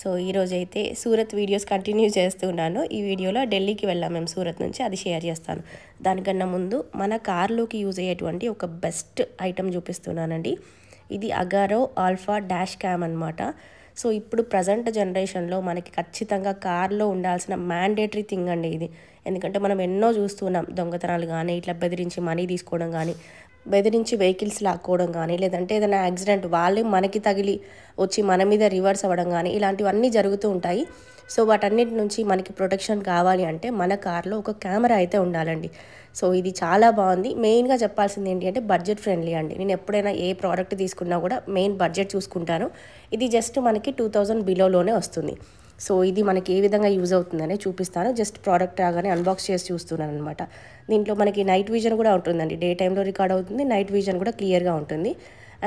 So ఈరోజైతే Surat videos continue చేస్తున్నాను. ఈ వీడియోలో ఢిల్లీకి వెళ్ళాం మేము సూరత్ నుంచి, అది షేర్ చేస్తాను. దానికన్నా ముందు మన కార్లోకి యూజ్ అయ్యేటువంటి ఒక బెస్ట్ ఐటమ్ చూపిస్తున్నానండి. ఇది అగారో ఆల్ఫా డాష్ క్యామ్ అనమాట. సో ఇప్పుడు ప్రజెంట్ జనరేషన్లో మనకి ఖచ్చితంగా కార్లో ఉండాల్సిన మ్యాండేటరీ థింగ్ అండి ఇది. ఎందుకంటే మనం ఎన్నో చూస్తున్నాం, దొంగతనాలు కానీ, ఇట్లా బెదిరించి మనీ తీసుకోవడం కానీ, బెదిరించి వెహికల్స్ లాక్కోవడం కానీ, లేదంటే ఏదైనా యాక్సిడెంట్ వాళ్ళే మనకి తగిలి వచ్చి మన మీద రివర్స్ అవ్వడం కానీ, ఇలాంటివన్నీ జరుగుతూ ఉంటాయి. సో వాటన్నిటి నుంచి మనకి ప్రొటెక్షన్ కావాలి అంటే మన కార్లో ఒక కెమెరా అయితే ఉండాలండి. సో ఇది చాలా బాగుంది. మెయిన్గా చెప్పాల్సింది ఏంటి అంటే బడ్జెట్ ఫ్రెండ్లీ అండి. నేను ఎప్పుడైనా ఏ ప్రోడక్ట్ తీసుకున్నా కూడా మెయిన్ బడ్జెట్ చూసుకుంటాను. ఇది జస్ట్ మనకి 2000 బిలోలోనే వస్తుంది. సో ఇది మనకి ఏ విధంగా యూజ్ అవుతుందనే చూపిస్తాను. జస్ట్ ప్రోడక్ట్ రాగానే అన్బాక్స్ చేసి చూస్తున్నాను అనమాట. దీంట్లో మనకి నైట్ విజన్ కూడా ఉంటుందండి. డే టైంలో రికార్డ్ అవుతుంది, నైట్ విజన్ కూడా క్లియర్గా ఉంటుంది.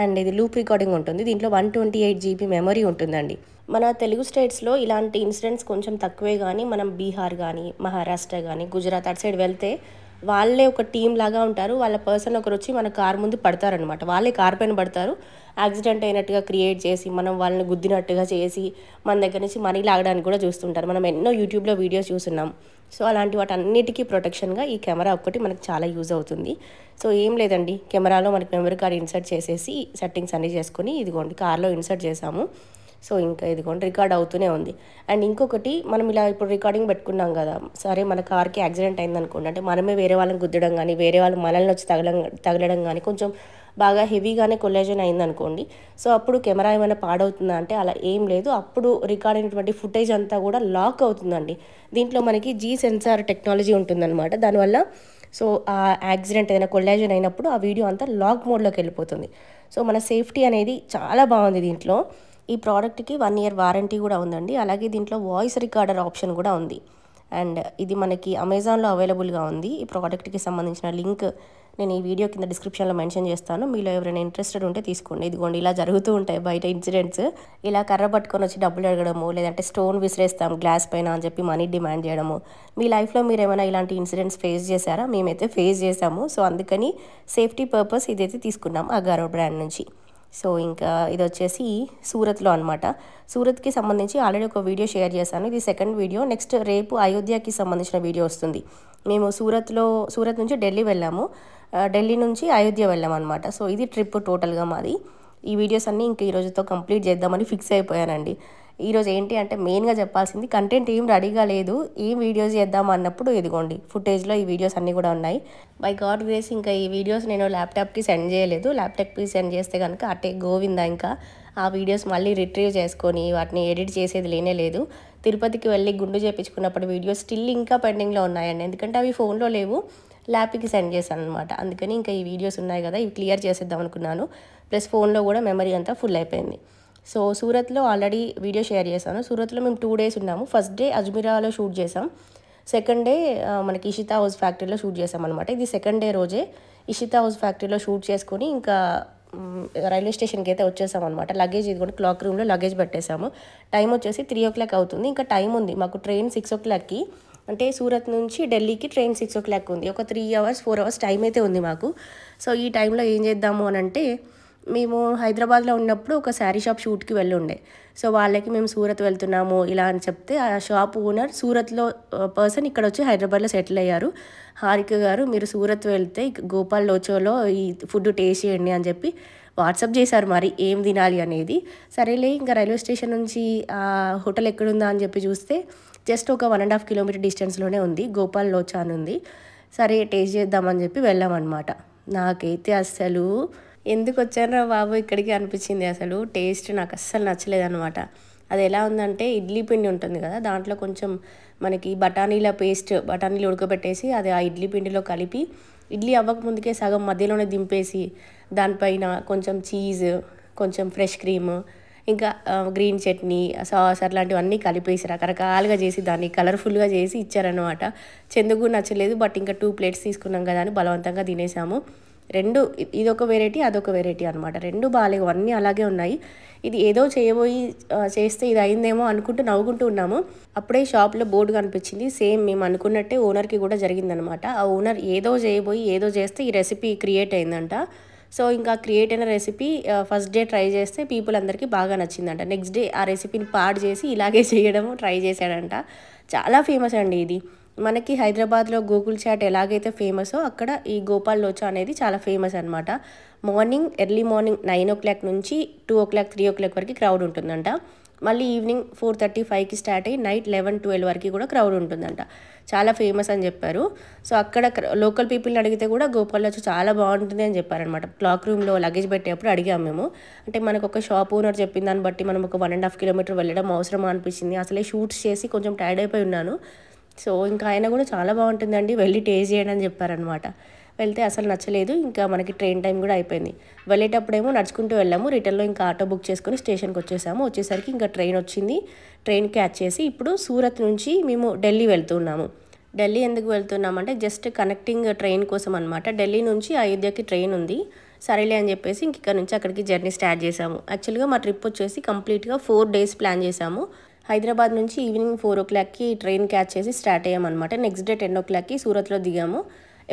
అండ్ ఇది లూప్ రికార్డింగ్ ఉంటుంది. దీంట్లో 128 GB మెమరీ ఉంటుందండి. మన తెలుగు స్టేట్స్లో ఇలాంటి ఇన్సిడెంట్స్ కొంచెం తక్కువే, కానీ మనం బీహార్ కానీ, మహారాష్ట్ర కానీ, గుజరాత్ అటు సైడ్ వెళ్తే వాళ్ళే ఒక టీం లాగా ఉంటారు. వాళ్ళ పర్సన్ ఒకరు వచ్చి మన కార్ ముందు పడతారనమాట. వాళ్ళే కార్ పైన పడతారు, యాక్సిడెంట్ అయినట్టుగా క్రియేట్ చేసి, మనం వాళ్ళని గుద్దినట్టుగా చేసి మన దగ్గర నుంచి మనీ లాగడానికి కూడా చూస్తుంటారు. మనం ఎన్నో యూట్యూబ్లో వీడియోస్ చూస్తున్నాం. సో అలాంటి వాటన్నిటికీ ప్రొటెక్షన్గా ఈ కెమెరా ఒక్కటి మనకు చాలా యూజ్ అవుతుంది. సో ఏం లేదండి, కెమెరాలో మనకి మెమరీ కార్డ్ ఇన్సర్ట్ చేసేసి సెట్టింగ్స్ అన్నీ చేసుకొని ఇదిగోండి కార్లో ఇన్సర్ట్ చేసాము. సో ఇంకా ఇదిగోండి రికార్డ్ అవుతూనే ఉంది. అండ్ ఇంకొకటి, మనం ఇలా ఇప్పుడు రికార్డింగ్ పెట్టుకున్నాం కదా, సరే మన కార్కి యాక్సిడెంట్ అయిందనుకోండి, అంటే మనమే వేరే వాళ్ళని గుద్దడం కానీ, వేరే వాళ్ళు మనల్ని వచ్చి తగలడం కానీ, కొంచెం బాగా హెవీగానే కొల్లేజన్ అయిందనుకోండి, సో అప్పుడు కెమెరా ఏమైనా పాడవుతుందా అంటే అలా ఏం లేదు. అప్పుడు రికార్డ్ అయినటువంటి ఫుటేజ్ అంతా కూడా లాక్ అవుతుందండి. దీంట్లో మనకి జీ సెన్సార్ టెక్నాలజీ ఉంటుందన్నమాట. దానివల్ల సో ఆ యాక్సిడెంట్ ఏదైనా కొల్లేజన్ అయినప్పుడు ఆ వీడియో అంతా లాక్ మోడ్లోకి వెళ్ళిపోతుంది. సో మన సేఫ్టీ అనేది చాలా బాగుంది దీంట్లో. ఈ ప్రోడక్ట్కి 1 year వారంటీ కూడా ఉందండి. అలాగే దీంట్లో వాయిస్ రికార్డర్ ఆప్షన్ కూడా ఉంది. అండ్ ఇది మనకి అమెజాన్లో అవైలబుల్గా ఉంది. ఈ ప్రోడక్ట్కి సంబంధించిన లింక్ నేను ఈ వీడియో కింద డిస్క్రిప్షన్లో మెన్షన్ చేస్తాను. మీలో ఎవరైనా ఇంట్రెస్టెడ్ ఉంటే తీసుకోండి. ఇదిగోండి ఇలా జరుగుతూ ఉంటాయి బయట ఇన్సిడెంట్స్. ఇలా కర్ర పట్టుకొని వచ్చి డబ్బులు అడగడము, లేదంటే స్టోన్ విసిరేస్తాం గ్లాస్ పైన అని చెప్పి మనీ డిమాండ్ చేయడము. మీ లైఫ్లో మీరు ఏమైనా ఇలాంటి ఇన్సిడెంట్స్ ఫేస్ చేశారా? మేమైతే ఫేస్ చేసాము. సో అందుకని సేఫ్టీ పర్పస్ ఇదైతే తీసుకున్నాం అగారో బ్రాండ్ నుంచి. సో ఇంకా ఇది వచ్చేసి సూరత్లో అనమాట. సూరత్కి సంబంధించి ఆల్రెడీ ఒక వీడియో షేర్ చేశాను. ఇది సెకండ్ వీడియో. నెక్స్ట్ రేపు అయోధ్యకి సంబంధించిన వీడియో వస్తుంది. మేము సూరత్ నుంచి ఢిల్లీ వెళ్ళాము, ఢిల్లీ నుంచి అయోధ్య వెళ్ళాము అనమాట. సో ఇది ట్రిప్ టోటల్గా మాది. ఈ వీడియోస్ అన్నీ ఇంకా ఈరోజుతో కంప్లీట్ చేద్దామని ఫిక్స్ అయిపోయానండి. ఈరోజు ఏంటి అంటే మెయిన్గా చెప్పాల్సింది, కంటెంట్ ఏం రెడీగా లేదు, ఏం వీడియోస్ చేద్దాం అన్నప్పుడు ఇదిగోండి ఫుటేజ్లో ఈ వీడియోస్ అన్నీ కూడా ఉన్నాయి. బై గాడ్ గ్రేస్ ఇంకా ఈ వీడియోస్ నేను ల్యాప్టాప్కి సెండ్ చేయలేదు. ల్యాప్టాప్కి సెండ్ చేస్తే కనుక అటే గోవిందా, ఇంకా ఆ వీడియోస్ మళ్ళీ రిట్రీవ్ చేసుకొని వాటిని ఎడిట్ చేసేది లేనే లేదు. తిరుపతికి వెళ్ళి గుండు చేయించుకున్నప్పుడు వీడియోస్ స్టిల్ ఇంకా పెండింగ్లో ఉన్నాయండి. ఎందుకంటే అవి ఫోన్లో లేవు, ల్యాప్కి సెండ్ చేశాను అనమాట. అందుకని ఇంకా ఈ వీడియోస్ ఉన్నాయి కదా, ఇవి క్లియర్ చేసేద్దాం అనుకున్నాను. ప్లస్ ఫోన్లో కూడా మెమరీ అంతా ఫుల్ అయిపోయింది. సో సూరత్లో ఆల్రెడీ వీడియో షేర్ చేశాను. సూరత్లో మేము 2 days ఉన్నాము. ఫస్ట్ డే అజ్మీరాలో షూట్ చేసాం, సెకండ్ డే మనకి ఇషితా హౌస్ ఫ్యాక్టరీలో షూట్ చేసాం అనమాట. ఇది సెకండ్ డే రోజే ఇషితా హౌస్ ఫ్యాక్టరీలో షూట్ చేసుకొని ఇంకా రైల్వే స్టేషన్కి అయితే వచ్చేసాం అనమాట. లగేజ్ ఇది కూడా క్లాక్ రూమ్లో లగేజ్ పెట్టేసాము. టైం వచ్చేసి 3 o'clock అవుతుంది. ఇంకా టైం ఉంది మాకు. ట్రైన్ 6 o'clockకి, అంటే సూరత్ నుంచి ఢిల్లీకి ట్రైన్ 6 o'clock ఉంది. ఒక 3 hours 4 hours టైం అయితే ఉంది మాకు. సో ఈ టైంలో ఏం చేద్దాము అని అంటే, మేము హైదరాబాద్లో ఉన్నప్పుడు ఒక శారీ షాప్ షూట్కి వెళ్ళి ఉండే. సో వాళ్ళకి మేము సూరత్ వెళ్తున్నాము ఇలా అని చెప్తే, ఆ షాప్ ఓనర్ సూరత్లో పర్సన్ ఇక్కడ వచ్చి హైదరాబాద్లో సెటిల్ అయ్యారు. హారిక గారు, మీరు సూరత్ వెళ్తే గోపాల్ లోచోలో ఈ ఫుడ్ టేస్ట్ చేయండి అని చెప్పి వాట్సాప్ చేశారు మరి ఏం తినాలి అనేది. సరేలే ఇంకా రైల్వే స్టేషన్ నుంచి ఆ హోటల్ ఎక్కడుందా అని చెప్పి చూస్తే జస్ట్ ఒక 1.5 kilometer డిస్టెన్స్లోనే ఉంది, గోపాల్ లోచా అని ఉంది. సరే టేస్ట్ చేద్దామని చెప్పి వెళ్ళామన్నమాట. నాకైతే అస్సలు ఎందుకు వచ్చానో బాబు ఇక్కడికి అనిపించింది. అసలు టేస్ట్ నాకు అస్సలు నచ్చలేదన్నమాట. అది ఎలా ఉందంటే, ఇడ్లీ పిండి ఉంటుంది కదా, దాంట్లో కొంచెం మనకి బఠానీలు ఉడకబెట్టేసి అది ఆ ఇడ్లీ పిండిలో కలిపి, ఇడ్లీ అవ్వక ముందుకే సగం మధ్యలోనే దింపేసి దానిపైన కొంచెం చీజ్, కొంచెం ఫ్రెష్ క్రీమ్, ఇంకా గ్రీన్ చట్నీ, సాస్ అట్లాంటివన్నీ కలిపేసి రకరకాలుగా చేసి దాన్ని కలర్ఫుల్గా చేసి ఇచ్చారనమాట. చెందుకు నచ్చలేదు, బట్ ఇంకా 2 plates తీసుకున్నాం కదా అని బలవంతంగా తినేసాము. రెండు, ఇదొక వెరైటీ అదొక వెరైటీ అనమాట. రెండు బాగాలేవు, అన్నీ అలాగే ఉన్నాయి. ఇది ఏదో చేస్తే ఇది అయిందేమో అనుకుంటూ నవ్వుకుంటూ ఉన్నాము. అప్పుడే షాప్లో బోర్డు కనిపించింది. సేమ్ మేము అనుకున్నట్టే ఓనర్కి కూడా జరిగిందనమాట. ఆ ఓనర్ ఏదో చేస్తే ఈ రెసిపీ క్రియేట్ అయిందంట. సో ఇంకా క్రియేట్ అయిన రెసిపీ ఫస్ట్ డే ట్రై చేస్తే పీపుల్ అందరికీ బాగా నచ్చిందంట. నెక్స్ట్ డే ఆ రెసిపీని పాడు చేసి ఇలాగే చేయడము ట్రై చేశాడంట. చాలా ఫేమస్ అండి ఇది. మనకి హైదరాబాద్లో గోకుల్ చాట్ ఎలాగైతే ఫేమసో అక్కడ ఈ గోపాల్ లోచా అనేది చాలా ఫేమస్ అనమాట. ఎర్లీ మార్నింగ్ 9 నుంచి 2 3 వరకు క్రౌడ్ ఉంటుందంట. మళ్ళీ ఈవినింగ్ 4:35కి స్టార్ట్ అయ్యి నైట్ 11-12 వరకు కూడా క్రౌడ్ ఉంటుందంట. చాలా ఫేమస్ అని చెప్పారు. సో అక్కడ లోకల్ పీపుల్ని అడిగితే కూడా గోపాల్ లోచా చాలా బాగుంటుంది అని చెప్పారనమాట. క్లాక్ రూమ్లో లగేజ్ పెట్టేటప్పుడు అడిగాము మేము. అంటే మనకు ఒక షాప్ ఓనర్ చెప్పిన దాన్ని బట్టి మనం ఒక 1.5 కిలోమీటర్ వెళ్ళడం అవసరమా అనిపించింది. అసలే షూట్స్ చేసి కొంచెం టైర్డ్ అయిపోయి ఉన్నాను. సో ఇంకా ఆయన కూడా చాలా బాగుంటుందండి, వెళ్ళి టేస్ట్ చేయండి అని చెప్పారనమాట. వెళ్తే అసలు నచ్చలేదు. ఇంకా మనకి ట్రైన్ టైం కూడా అయిపోయింది. వెళ్ళేటప్పుడేమో నడుచుకుంటూ వెళ్ళాము. రిటర్న్లో ఇంకా ఆటో బుక్ చేసుకొని స్టేషన్కి వచ్చేసాము. వచ్చేసరికి ఇంకా ట్రైన్ వచ్చింది. ట్రైన్ క్యాచ్ చేసి ఇప్పుడు సూరత్ నుంచి మేము ఢిల్లీ వెళ్తున్నాము. ఢిల్లీ ఎందుకు వెళ్తున్నామంటే జస్ట్ కనెక్టింగ్ ట్రైన్ కోసం అనమాట. ఢిల్లీ నుంచి అయోధ్యకి ట్రైన్ ఉంది. సరేలే అని చెప్పేసి ఇంక ఇక్కడ నుంచి అక్కడికి జర్నీ స్టార్ట్ చేసాము. యాక్చువల్గా మా ట్రిప్ వచ్చేసి కంప్లీట్గా 4 days ప్లాన్ చేసాము. హైదరాబాద్ నుంచి ఈవినింగ్ 4 ట్రైన్ క్యాచ్ చేసి స్టార్ట్ అయ్యామన్నమాట. నెక్స్ట్ డే 10 సూరత్లో దిగాము.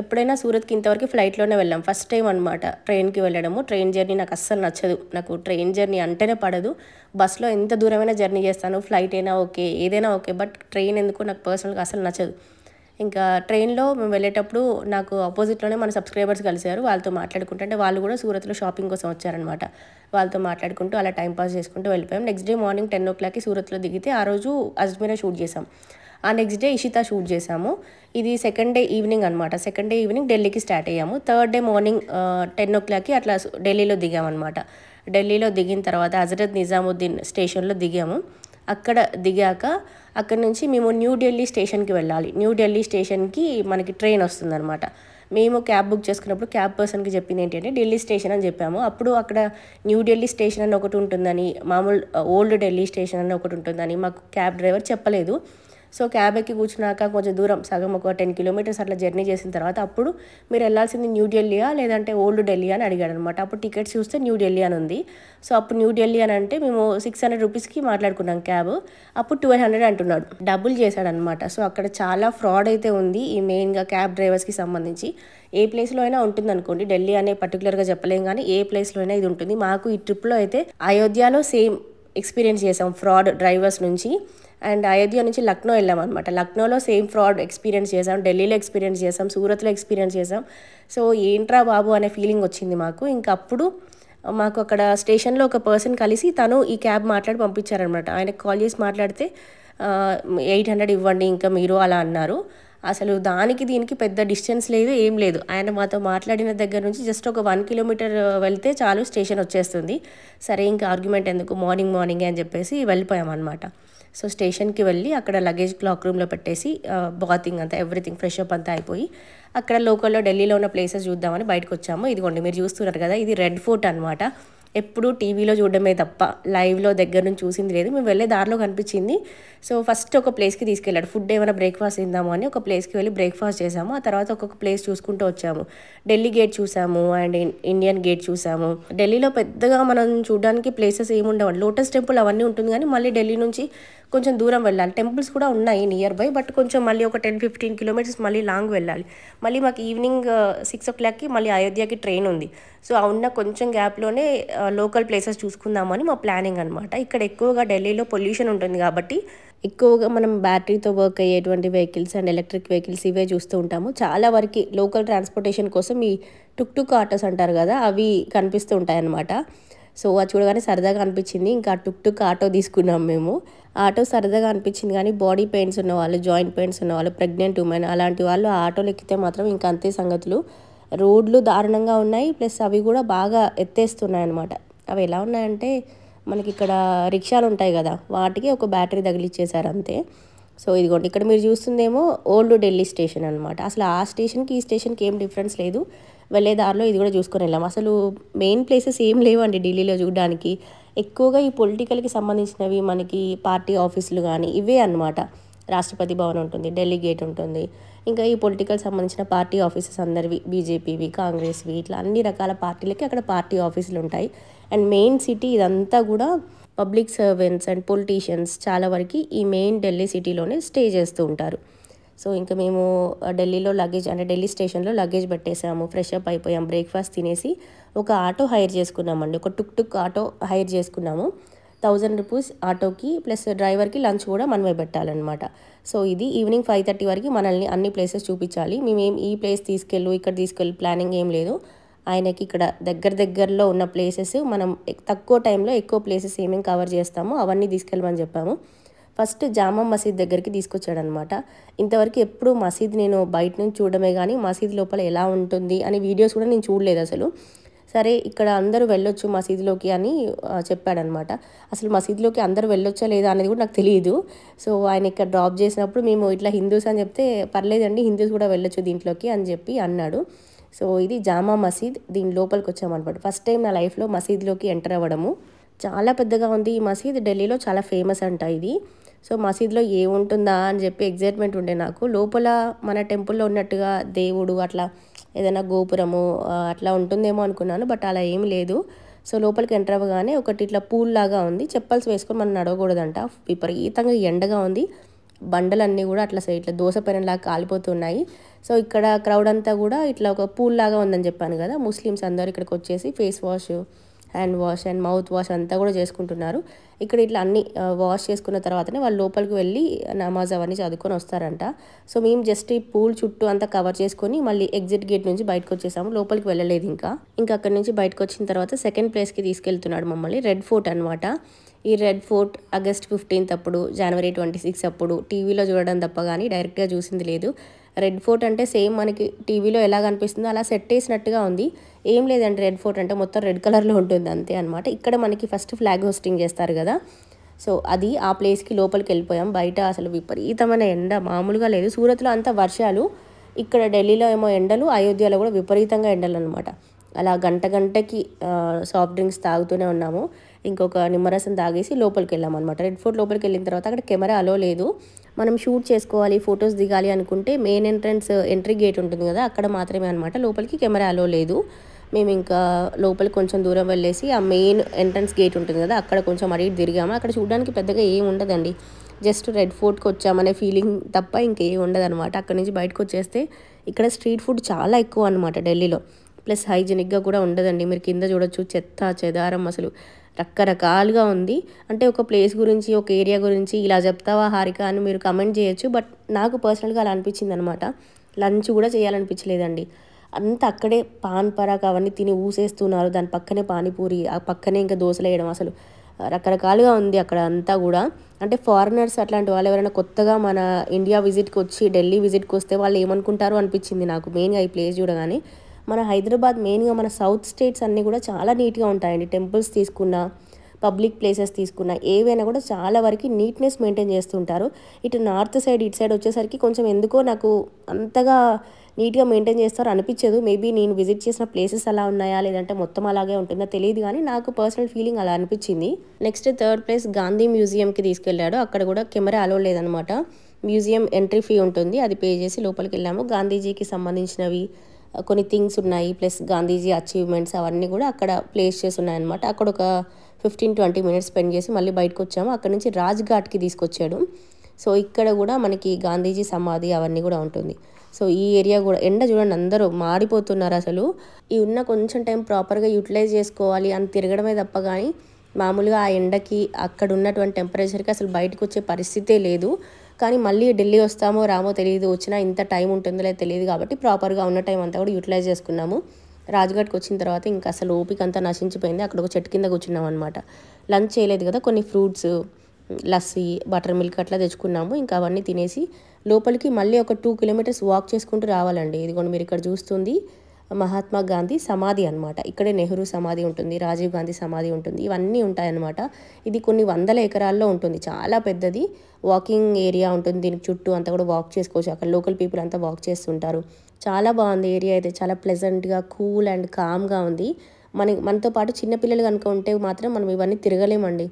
ఎప్పుడైనా సూరత్కి ఇంతవరకు ఫ్లైట్లోనే వెళ్ళాం, ఫస్ట్ టైం అనమాట ట్రైన్కి వెళ్ళడము. ట్రైన్ జర్నీ నాకు అస్సలు నచ్చదు, నాకు ట్రైన్ జర్నీ అంటేనే పడదు. బస్లో ఎంత దూరమైనా జర్నీ చేస్తాను, ఫ్లైట్ అయినా ఓకే, ఏదైనా ఓకే, బట్ ట్రైన్ ఎందుకో నాకు పర్సనల్గా అసలు నచ్చదు. ఇంకా ట్రైన్లో మేము వెళ్ళేటప్పుడు నాకు ఆపోజిట్లోనే మన సబ్స్క్రైబర్స్ కలిశారు. వాళ్ళతో మాట్లాడుకుంటూ, అంటే వాళ్ళు కూడా సూరత్లో షాపింగ్ కోసం వచ్చారనమాట. వాళ్ళతో మాట్లాడుకుంటూ అలా టైంపాస్ చేసుకుంటూ వెళ్ళిపోయాం. నెక్స్ట్ డే మార్నింగ్ 10 సూరత్లో దిగితే ఆ రోజు అజ్మీరా షూట్ చేసాం. ఆ నెక్స్ట్ డే ఇషితా షూట్ చేసాము. ఇది సెకండ్ డే ఈవినింగ్ అనమాట. సెకండ్ డే ఈవినింగ్ ఢిల్లీకి స్టార్ట్ అయ్యాము. థర్డ్ డే మార్నింగ్ 10 అట్లా ఢిల్లీలో దిగామన్నమాట. ఢిల్లీలో దిగిన తర్వాత హజరత్ నిజాముద్దీన్ స్టేషన్లో దిగాము. అక్కడ దిగాక అక్కడ నుంచి మేము న్యూ ఢిల్లీ స్టేషన్కి వెళ్ళాలి. న్యూ ఢిల్లీ స్టేషన్కి మనకి ట్రైన్ వస్తుందన్నమాట. మేము క్యాబ్ బుక్ చేసుకున్నప్పుడు క్యాబ్ పర్సన్కి చెప్పింది ఏంటంటే ఢిల్లీ స్టేషన్ అని చెప్పాము. అప్పుడు అక్కడ న్యూ ఢిల్లీ స్టేషన్ అని ఒకటి ఉంటుందని, మామూలు ఓల్డ్ ఢిల్లీ స్టేషన్ అని ఒకటి ఉంటుందని మాకు క్యాబ్ డ్రైవర్ చెప్పలేదు. సో క్యాబ్ ఎక్కి కూర్చున్నాక కొంచెం దూరం సగం ఒక 10 kilometers అట్లా జర్నీ చేసిన తర్వాత అప్పుడు మీరు వెళ్ళాల్సింది న్యూ ఢిల్లీయా లేదంటే ఓల్డ్ ఢిల్లీ అని అడిగాడు అనమాట. అప్పుడు టికెట్స్ చూస్తే న్యూ ఢిల్లీ అని ఉంది. సో అప్పుడు న్యూ ఢిల్లీ అని అంటే మేము 600 rupeesకి మాట్లాడుకున్నాం క్యాబ్. అప్పుడు 1200 అంటున్నాడు, డబుల్ చేశాడనమాట. సో అక్కడ చాలా ఫ్రాడ్ అయితే ఉంది ఈ మెయిన్గా క్యాబ్ డ్రైవర్స్కి సంబంధించి. ఏ ప్లేస్లో అయినా ఉంటుంది అనుకోండి, ఢిల్లీ అనే పర్టికులర్గా చెప్పలేం కానీ ఏ ప్లేస్లో అయినా ఇది ఉంటుంది. మాకు ఈ ట్రిప్లో అయితే అయోధ్యలో సేమ్ ఎక్స్పీరియన్స్ చేసాం ఫ్రాడ్ డ్రైవర్స్ నుంచి. అండ్ అయోధ్య నుంచి లక్నో వెళ్ళామన్నమాట. లక్నోలో సేమ్ ఫ్రాడ్ ఎక్స్పీరియన్స్ చేసాం, ఢిల్లీలో ఎక్స్పీరియన్స్ చేసాం, సూరత్లో ఎక్స్పీరియన్స్ చేసాం. సో ఏంట్రా బాబు అనే ఫీలింగ్ వచ్చింది మాకు. ఇంకా అప్పుడు మాకు అక్కడ స్టేషన్లో ఒక పర్సన్ కలిసి తను ఈ క్యాబ్ మాట్లాడి పంపించారనమాట. ఆయనకు కాల్ చేసి మాట్లాడితే 800 ఇవ్వండి ఇంకా మీరు అలా అన్నారు. అసలు దానికి దీనికి పెద్ద డిస్టెన్స్ లేదు, ఏం లేదు. ఆయన మాతో మాట్లాడిన దగ్గర నుంచి జస్ట్ ఒక 1 kilometer వెళ్తే చాలు స్టేషన్ వచ్చేస్తుంది. సరే ఇంకా ఆర్గ్యుమెంట్ ఎందుకు, మార్నింగే అని చెప్పేసి వెళ్ళిపోయామన్నమాట. సో స్టేషన్కి వెళ్ళి అక్కడ లగేజ్ క్లాక్ రూమ్లో పెట్టేసి బాతింగ్ అంతా ఎవ్రీథింగ్ ఫ్రెష్ అప్ అంతా అయిపోయి అక్కడ లోకల్లో ఢిల్లీలో ఉన్న ప్లేసెస్ చూద్దామని బయటకు వచ్చాము. ఇదిగోండి మీరు చూస్తున్నారు కదా, ఇది రెడ్ ఫోర్ట్ అనమాట. ఎప్పుడు టీవీలో చూడడమే తప్ప లైవ్లో దగ్గర నుంచి చూసింది లేదు. మేము వెళ్ళే దారిలో కనిపించింది. సో ఫస్ట్ ఒక ప్లేస్కి తీసుకెళ్ళాడు. ఫుడ్ ఏమైనా బ్రేక్ఫాస్ట్ తిందాము అని ఒక ప్లేస్కి వెళ్ళి బ్రేక్ఫాస్ట్ చేసాము. ఆ తర్వాత ఒక్కొక్క ప్లేస్ చూసుకుంటూ వచ్చాము. ఢిల్లీ గేట్ చూసాము అండ్ ఇండియన్ గేట్ చూసాము. ఢిల్లీలో పెద్దగా మనం చూడడానికి ప్లేసెస్ ఏమి ఉండవు. లోటస్ టెంపుల్ అవన్నీ ఉంటుంది కానీ మళ్ళీ ఢిల్లీ నుంచి కొంచెం దూరం వెళ్ళాలి. టెంపుల్స్ కూడా ఉన్నాయి నియర్ బై, బట్ కొంచెం మళ్ళీ ఒక 10-15 kilometers మళ్ళీ లాంగ్ వెళ్ళాలి. మళ్ళీ మాకు ఈవినింగ్ 6 o'clockకి మళ్ళీ అయోధ్యకి ట్రైన్ ఉంది. సో ఆ ఉన్న కొంచెం గ్యాప్లోనే లోకల్ ప్లేసెస్ చూసుకుందామని మా ప్లానింగ్ అనమాట. ఇక్కడ ఎక్కువగా ఢిల్లీలో పొల్యూషన్ ఉంటుంది కాబట్టి ఎక్కువగా మనం బ్యాటరీతో వర్క్ అయ్యేటువంటి వెహికల్స్ అండ్ ఎలక్ట్రిక్ వెహికల్స్ ఇవే చూస్తూ ఉంటాము. చాలా వరకు లోకల్ ట్రాన్స్పోర్టేషన్ కోసం ఈ టుక్ ఆటోస్ అంటారు కదా, అవి కనిపిస్తూ ఉంటాయన్నమాట. సో అది చూడగానే సరదాగా అనిపించింది. ఇంకా టుక్ ఆటో తీసుకున్నాం మేము. ఆటో సరదాగా అనిపించింది కానీ బాడీ పెయిన్స్ ఉన్న వాళ్ళు, జాయింట్ పెయిన్స్ ఉన్న వాళ్ళు, ప్రెగ్నెంట్ ఉమెన్ అలాంటి వాళ్ళు ఆటోలు ఎక్కితే మాత్రం ఇంకా అంతే సంగతులు. రోడ్లు దారుణంగా ఉన్నాయి, ప్లస్ అవి కూడా బాగా ఎత్తేస్తున్నాయి అనమాట. అవి ఎలా ఉన్నాయంటే మనకి ఇక్కడ రిక్షాలు ఉంటాయి కదా, వాటికి ఒక బ్యాటరీ తగిలిచ్చేసారు అంతే. సో ఇదిగోండి ఇక్కడ మీరు చూస్తుందేమో ఓల్డ్ ఢిల్లీ స్టేషన్ అనమాట. అసలు ఆ స్టేషన్కి ఈ స్టేషన్కి ఏం డిఫరెన్స్ లేదు. వెళ్ళే దారిలో ఇది కూడా చూసుకొని వెళ్ళాం. అసలు మెయిన్ ప్లేసెస్ ఏం లేవండి ఢిల్లీలో చూడడానికి. ఎక్కువగా ఈ పొలిటికల్కి సంబంధించినవి మనకి పార్టీ ఆఫీసులు కానీ ఇవే అనమాట. రాష్ట్రపతి భవన్ ఉంటుంది, ఢిల్లీ గేట్ ఉంటుంది, ఇంకా ఈ పొలిటికల్ సంబంధించిన పార్టీ ఆఫీసెస్ అందరివి, బీజేపీవి, కాంగ్రెస్వి, ఇట్లా అన్ని రకాల పార్టీలకి అక్కడ పార్టీ ఆఫీసులు ఉంటాయి. అండ్ మెయిన్ సిటీ ఇదంతా కూడా పబ్లిక్ సర్వెంట్స్ అండ్ పొలిటీషియన్స్ చాలా వరకు ఈ మెయిన్ ఢిల్లీ సిటీలోనే స్టే చేస్తూ ఉంటారు. సో ఇంకా మేము ఢిల్లీలో లగేజ్ అంటే ఢిల్లీ స్టేషన్లో లగేజ్ పెట్టేసాము, ఫ్రెష్ అప్ అయిపోయాం, బ్రేక్ఫాస్ట్ తినేసి ఒక ఆటో హైర్ చేసుకున్నామండి. ఒక టుక్ ఆటో హైర్ చేసుకున్నాము. 1000 రూపీస్ ఆటోకి ప్లస్ డ్రైవర్కి లంచ్ కూడా మనమే పెట్టాలన్నమాట. సో ఇది ఈవినింగ్ 5:30 వరకు మనల్ని అన్ని ప్లేసెస్ చూపించాలి. మేమేం ఈ ప్లేస్ తీసుకెళ్ళు ఇక్కడ తీసుకెళ్ళి ప్లానింగ్ ఏం లేదు. ఆయనకి ఇక్కడ దగ్గరలో ఉన్న ప్లేసెస్ మనం తక్కువ టైంలో ఎక్కువ ప్లేసెస్ ఏమేమి కవర్ చేస్తామో అవన్నీ తీసుకెళ్ళమని చెప్పాము. ఫస్ట్ జామా మసీద్ దగ్గరికి తీసుకొచ్చాడనమాట. ఇంతవరకు ఎప్పుడు మసీద్ నేను బయట నుంచి చూడడమే కానీ మసీద్ లోపల ఎలా ఉంటుంది అని వీడియోస్ కూడా నేను చూడలేదు అసలు. సరే ఇక్కడ అందరూ వెళ్ళొచ్చు మసీదులోకి అని చెప్పాడనమాట. అసలు మసీదులోకి అందరూ వెళ్ళొచ్చా లేదా అనేది కూడా నాకు తెలియదు. సో ఆయన ఇక్కడ డ్రాప్ చేసినప్పుడు మేము ఇట్లా హిందూస్ అని చెప్తే పర్లేదండి హిందూస్ కూడా వెళ్ళొచ్చు దీంట్లోకి అని చెప్పి అన్నాడు. సో ఇది జామా మసీద్, దీని లోపలికి వచ్చామన్నమాట. ఫస్ట్ టైం నా లైఫ్లో మసీద్లోకి ఎంటర్ అవ్వడము. చాలా పెద్దగా ఉంది ఈ మసీద్, ఢిల్లీలో చాలా ఫేమస్ అంట ఇది. సో మసీద్లో ఏముంటుందా అని చెప్పి ఎగ్జైట్మెంట్ ఉండే నాకు. లోపల మన టెంపుల్లో ఉన్నట్టుగా దేవుడు అట్లా ఏదైనా గోపురము అట్లా ఉంటుందేమో అనుకున్నాను, బట్ అలా ఏం లేదు. సో లోపలికి ఎంటర్ అవ్వగానే ఒకటి ఇట్లా పూల్ లాగా ఉంది, చెప్పల్స్ వేసుకొని మనం నడవకూడదంట. విపరీతంగా ఎండగా ఉంది, బండలన్నీ కూడా అట్లా ఇట్లా దోశ పెనంలాగా కాలిపోతున్నాయి. సో ఇక్కడ క్రౌడ్ అంతా కూడా ఇట్లా ఒక పూల్ లాగా ఉందని చెప్పాను కదా, ముస్లిమ్స్ అందరూ ఇక్కడికి వచ్చేసి face wash, hand wash and mouth wash అంతా కూడా చేసుకుంటున్నారు. ఇక్కడ ఇట్లా అన్ని వాష్ చేసుకున్న తర్వాతనే వాళ్ళు లోపలికి వెళ్ళి నమాజ్ అవన్నీ చదువుకొని వస్తారంట. సో మేము జస్ట్ ఈ పూల్ చుట్టూ అంతా కవర్ చేసుకొని మళ్ళీ ఎగ్జిట్ గేట్ నుంచి బయటకు వచ్చేసాము, లోపలికి వెళ్ళలేదు. ఇంకా అక్కడి నుంచి బయటకు వచ్చిన తర్వాత సెకండ్ ప్లేస్కి తీసుకెళ్తున్నాడు మమ్మల్ని, రెడ్ ఫోర్ట్ అనమాట. ఈ రెడ్ ఫోర్ట్ ఆగస్ట్ 15 అప్పుడు, జనవరి 26 అప్పుడు టీవీలో చూడడం తప్ప కానీ డైరెక్ట్గా చూసింది లేదు. రెడ్ ఫోర్ట్ అంటే సేమ్ మనకి టీవీలో ఎలా కనిపిస్తుందో అలా సెట్ వేసినట్టుగా ఉంది. ఏం లేదండి, రెడ్ ఫోర్ట్ అంటే మొత్తం రెడ్ కలర్లో ఉంటుంది అంతే అనమాట. ఇక్కడ మనకి ఫస్ట్ ఫ్లాగ్ హోస్టింగ్ చేస్తారు కదా, సో అది ఆ ప్లేస్కి లోపలికి వెళ్ళిపోయాం. బయట అసలు విపరీతమైన ఎండ మామూలుగా లేదు. సూరత్లో అంతా వర్షాలు, ఇక్కడ ఢిల్లీలో ఏమో ఎండలు, అయోధ్యలో కూడా విపరీతంగా ఎండలు అనమాట. అలా గంటకి సాఫ్ట్ డ్రింక్స్ తాగుతూనే ఉన్నాము. ఇంకొక నిమ్మరసం తాగేసి లోపలికి వెళ్ళాము అనమాట. రెడ్ ఫోర్ట్ లోపలికి వెళ్ళిన తర్వాత అక్కడ కెమెరా అలో లేదు. మనం షూట్ చేసుకోవాలి, ఫొటోస్ దిగాలి అనుకుంటే మెయిన్ ఎంట్రీ గేట్ ఉంటుంది కదా అక్కడ మాత్రమే అనమాట, లోపలికి కెమెరా అలో లేదు. మేము ఇంకా లోపలికి కొంచెం దూరం వెళ్ళేసి ఆ మెయిన్ ఎంట్రన్స్ గేట్ ఉంటుంది కదా అక్కడ కొంచెం అడిగి తిరిగాము. అక్కడ చూడడానికి పెద్దగా ఏం ఉండదండి, జస్ట్ రెడ్ ఫోర్ట్కి వచ్చామనే ఫీలింగ్ తప్ప ఇంకేం ఉండదు అనమాట. అక్కడ నుంచి బయటకు వచ్చేస్తే ఇక్కడ స్ట్రీట్ ఫుడ్ చాలా ఎక్కువ అనమాట ఢిల్లీలో, ప్లస్ హైజీనిక్గా కూడా ఉండదండి. మీరు కింద చూడొచ్చు, చెత్త చెదారం అసలు రకరకాలుగా ఉంది. అంటే ఒక ప్లేస్ గురించి ఒక ఏరియా గురించి ఇలా చెప్తావా హారిక అని మీరు కమెంట్ చేయొచ్చు, బట్ నాకు పర్సనల్గా అలా అనిపించింది అనమాట. లంచ్ కూడా చేయాలనిపించలేదండి. అంతా అక్కడే పాన్ పరాక్ అవన్నీ తిని ఊసేస్తున్నారు, దాని పక్కనే పానీపూరి, ఆ పక్కనే ఇంకా దోశలు వేయడం, అసలు రకరకాలుగా ఉంది అక్కడ అంతా కూడా. అంటే ఫారినర్స్ అట్లాంటి వాళ్ళు ఎవరైనా కొత్తగా మన ఇండియా విజిట్కి వచ్చి ఢిల్లీ విజిట్కి వస్తే వాళ్ళు ఏమనుకుంటారో అనిపించింది నాకు మెయిన్గా ఈ ప్లేస్ చూడగానే. మన హైదరాబాద్ మెయిన్గా మన సౌత్ స్టేట్స్ అన్నీ కూడా చాలా నీట్గా ఉంటాయండి. టెంపుల్స్ తీసుకున్నా, పబ్లిక్ ప్లేసెస్ తీసుకున్నా, ఏవైనా కూడా చాలా వరకు నీట్నెస్ మెయింటైన్ చేస్తుంటారు. ఇటు నార్త్ సైడ్ ఇటు సైడ్ వచ్చేసరికి కొంచెం ఎందుకో నాకు అంతగా నీట్గా మెయింటైన్ చేస్తారు అనిపించదు. మేబీ నేను విజిట్ చేసిన ప్లేసెస్ అలా ఉన్నాయా లేదంటే మొత్తం అలాగే ఉంటుందో తెలియదు, కానీ నాకు పర్సనల్ ఫీలింగ్ అలా అనిపించింది. నెక్స్ట్ థర్డ్ ప్లేస్ గాంధీ మ్యూజియంకి తీసుకెళ్ళాడు. అక్కడ కూడా కెమెరా అలో లేదనమాట. మ్యూజియం ఎంట్రీ ఫీ ఉంటుంది, అది పే చేసి లోపలికి వెళ్ళాము. గాంధీజీకి సంబంధించినవి కొన్ని థింగ్స్ ఉన్నాయి, ప్లస్ గాంధీజీ అచీవ్మెంట్స్ అవన్నీ కూడా అక్కడ ప్లేస్ చేసి ఉన్నాయన్నమాట. అక్కడ ఒక 15-20 మినిట్స్ స్పెండ్ చేసి మళ్ళీ బయటకు వచ్చాము. అక్కడ నుంచి రాజ్ఘాట్కి తీసుకొచ్చాడు. సో ఇక్కడ కూడా మనకి గాంధీజీ సమాధి అవన్నీ కూడా ఉంటుంది. సో ఈ ఏరియా కూడా ఎండ చూడండి, అందరూ మాడిపోతున్నారు అసలు. ఈ ఉన్న కొంచెం టైం ప్రాపర్గా యూటిలైజ్ చేసుకోవాలి అని తిరగడమే తప్ప కానీ మామూలుగా ఆ ఎండకి అక్కడ ఉన్నటువంటి టెంపరేచర్కి అసలు బయటకు వచ్చే పరిస్థితే లేదు. కానీ మళ్ళీ ఢిల్లీ వస్తామో రామో తెలియదు, వచ్చినా ఇంత టైం ఉంటుందో లేదో తెలియదు, కాబట్టి ప్రాపర్గా ఉన్న టైం అంతా కూడా యూటిలైజ్ చేసుకున్నాము. రాజ్ఘాట్కి వచ్చిన తర్వాత ఇంకా అసలు ఓపిక అంతా నశించిపోయింది. అక్కడ ఒక చెట్టు కింద కూర్చున్నాం అనమాట. లంచ్ చేయలేదు కదా, కొన్ని ఫ్రూట్స్, లస్సీ, బటర్ మిల్క్ అట్లా తెచ్చుకున్నాము. ఇంకా అవన్నీ తినేసి లోపలికి మళ్ళీ ఒక 2 కిలోమీటర్స్ వాక్ చేసుకుంటూ రావాలండి. ఇదిగోండి మీరు ఇక్కడ చూస్తుంది మహాత్మా గాంధీ సమాధి అనమాట. ఇక్కడే నెహ్రూ సమాధి ఉంటుంది, రాజీవ్ గాంధీ సమాధి ఉంటుంది, ఇవన్నీ ఉంటాయన్నమాట. ఇది కొన్ని 100 ఎకరాల్లో ఉంటుంది, చాలా పెద్దది. వాకింగ్ ఏరియా ఉంటుంది, దీనికి చుట్టూ అంతా కూడా వాక్ చేసుకోవచ్చు. అక్కడ లోకల్ పీపుల్ అంతా వాక్ చేస్తుంటారు. చాలా బాగుంది ఏరియా అయితే, చాలా ప్లెజెంట్గా కూల్ అండ్ కామ్గా ఉంది. మనతో పాటు చిన్నపిల్లలు కనుక ఉంటే మాత్రం మనం ఇవన్నీ తిరగలేమండి.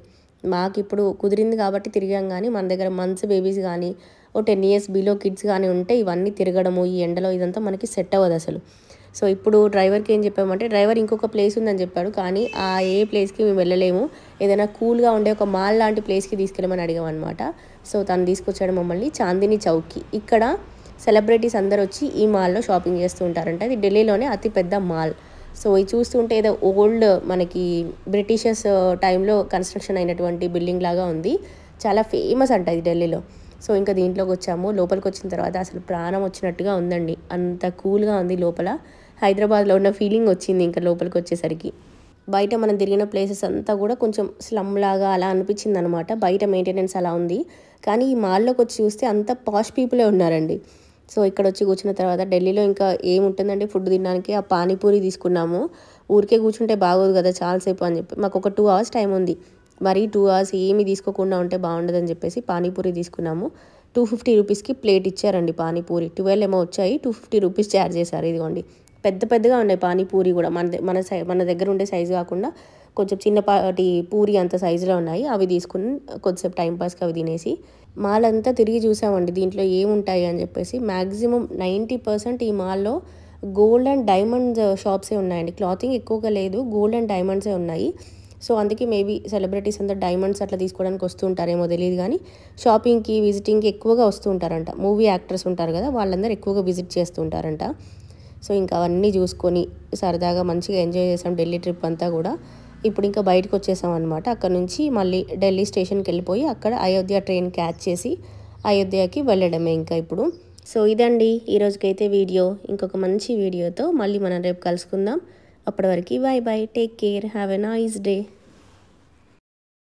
మాకు ఇప్పుడు కుదిరింది కాబట్టి తిరిగాం, కానీ మన దగ్గర మంత్స్ బేబీస్ కానీ ఓ 10 years బిలో కిడ్స్ కానీ ఉంటే ఇవన్నీ తిరగడము ఈ ఎండలో ఇదంతా మనకి సెట్ అవ్వదు అసలు. సో ఇప్పుడు డ్రైవర్కి ఏం చెప్పామంటే, డ్రైవర్ ఇంకొక ప్లేస్ ఉందని చెప్పాడు, కానీ ఆ ఏ ప్లేస్కి మేము వెళ్ళలేము, ఏదైనా కూల్గా ఉండే ఒక మాల్ లాంటి ప్లేస్కి తీసుకెళ్ళమని అడిగామన్నమాట. సో తను తీసుకొచ్చాడు మమ్మల్ని చాందినీ చౌక్కి. ఇక్కడ సెలబ్రిటీస్ అందరూ వచ్చి ఈ మాల్లో షాపింగ్ చేస్తూ ఉంటారంట. ఇది ఢిల్లీలోనే అతిపెద్ద మాల్. సో ఇది చూస్తుంటే ఏదో ఓల్డ్ మనకి బ్రిటిషర్స్ టైంలో కన్స్ట్రక్షన్ అయినటువంటి బిల్డింగ్ లాగా ఉంది. చాలా ఫేమస్ అంట ఇది ఢిల్లీలో. సో ఇంకా దీంట్లోకి వచ్చాము. లోపలికి వచ్చిన తర్వాత అసలు ప్రాణం వచ్చినట్టుగా ఉందండి. అంత కూల్గా ఉంది లోపల. హైదరాబాద్లో ఉన్న ఫీలింగ్ వచ్చింది ఇంకా లోపలికి వచ్చేసరికి. బయట మనం తిరిగిన ప్లేసెస్ అంతా కూడా కొంచెం స్లమ్ లాగా అలా అనిపించింది అనమాట. బయట మెయింటెనెన్స్ అలా ఉంది, కానీ ఈ మాల్లోకి వచ్చి చూస్తే అంత పాష్ పీపులే ఉన్నారండి. సో ఇక్కడ వచ్చి కూర్చున్న తర్వాత ఢిల్లీలో ఇంకా ఏముంటుందండి ఫుడ్ తినడానికి. ఆ పానీపూరి తీసుకున్నాము. ఊరికే కూర్చుంటే బాగోదు కదా చాలాసేపు అని చెప్పి, మాకు ఒక 2 hours టైం ఉంది. మరి 2 hours ఏమి తీసుకోకుండా ఉంటే బాగుండదని చెప్పేసి పానీపూరి తీసుకున్నాము. 250 రూపీస్కి ప్లేట్ ఇచ్చారండి పానీపూరి. 12 ఏమో వచ్చాయి, 250 రూపీస్ ఛార్జ్ చేశారు. ఇదిగోండి పెద్ద పెద్దగా ఉన్నాయి పానీపూరి కూడా. మన దగ్గర ఉండే సైజు కాకుండా కొంచెం చిన్నపాటి పూరి అంత సైజులో ఉన్నాయి. అవి తీసుకుని కొద్దిసేపు టైంపాస్కి అవి తినేసి మాల్ అంతా తిరిగి చూసామండి దీంట్లో ఏముంటాయి అని చెప్పేసి. మ్యాక్సిమం 90% ఈ మాల్లో గోల్డ్ అండ్ డైమండ్ షాప్సే ఉన్నాయండి. క్లాతింగ్ ఎక్కువగా లేదు, గోల్డ్ అండ్ డైమండ్సే ఉన్నాయి. సో అందుకే మేబీ సెలబ్రిటీస్ అంతా డైమండ్స్ అట్లా తీసుకోవడానికి వస్తూ ఉంటారేమో తెలియదు, కానీ షాపింగ్కి విజిటింగ్కి ఎక్కువగా వస్తూ ఉంటారంట. మూవీ యాక్టర్స్ ఉంటారు కదా, వాళ్ళందరూ ఎక్కువగా విజిట్ చేస్తూ ఉంటారంట. సో ఇంకా అవన్నీ చూసుకొని సరదాగా మంచిగా ఎంజాయ్ చేసాం ఢిల్లీ ట్రిప్ అంతా కూడా. ఇప్పుడు ఇంకా బయటకు వచ్చేసాం అనమాట. అక్కడ నుంచి మళ్ళీ ఢిల్లీ స్టేషన్కి వెళ్ళిపోయి అక్కడ అయోధ్య ట్రైన్ క్యాచ్ చేసి అయోధ్యకి వెళ్ళడమే ఇంకా ఇప్పుడు. సో ఇదండి ఈరోజుకైతే వీడియో. ఇంకొక మంచి వీడియోతో మళ్ళీ మనం రేపు కలుసుకుందాం. అప్పటి వరకు bye bye, take care, have a nice day.